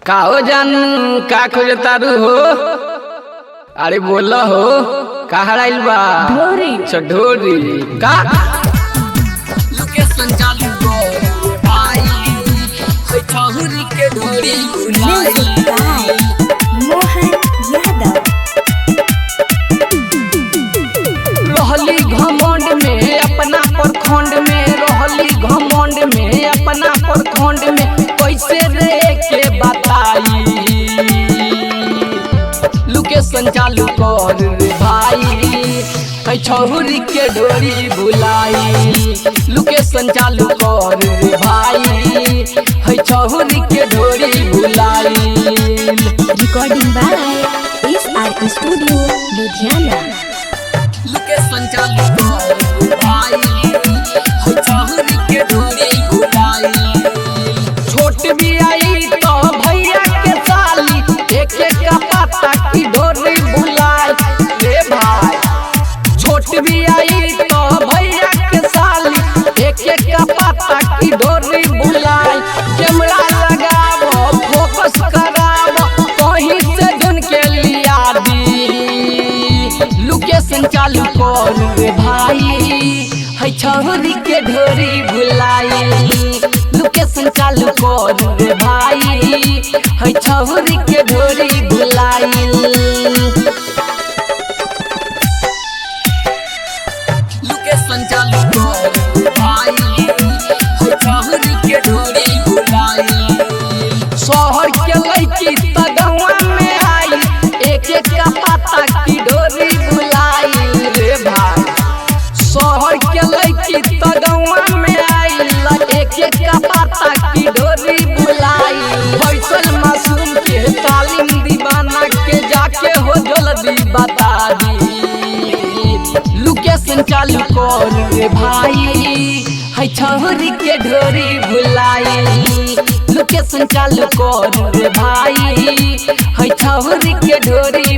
का हो जान का खोज तारू हो। अरे बोला हो कहाँ आइल बा ढोरी ढोरी का लोकेशन चालू को भाई होय ठहुरी के ढोरी बुलाई मोहन यादव रहली घमंड में अपना प्रखंड में रहली घमंड में अपना प्रखंड में कैसे रे के बताई लोकेशन चालू कर रे भाई है छहुरी के ढोरी बुलाई लोकेशन चालू कर रे भाई है छहुरी के ढोरी बुलाई। Recording by SR studio Ludhiana. Location चालू कर भाई है छहुरी के ढोरी बुलाई। छोट भी आई तो भैया के साली एक एक का पता की ढोरी बुलाई रे भाई। छोट भी आई तो भैया के साली एक एक का पता की ढोरी बुलाई। कैमरा लगावो फोकस करावो कहीं से ढूंढ के लिया दी लोकेशन चालू कर रे भाई है छहुरी के ढोरी बुलाई लोकेशन चालू कर रे भाई है छहुरी के ढोरी बुलाई। लोकेशन चालू कर भाई है छहुरी के ढोरी बुलाई। शहर के लड़की त गौवा में आई एक एक का पता की ढोरी बुलाई रे भाई। शहर के लड़की त गौवा में आई एक एक का पता की ढोरी बुलाई। फैसल मासूम के तालीम दीवाना के जाके हो जल्दी बता दी लोकेशन चालू कर रे भाई है छहुरी के ढोरी बुलाई लोकेशन चालू कर रे भाई है छहुरी के ढोरी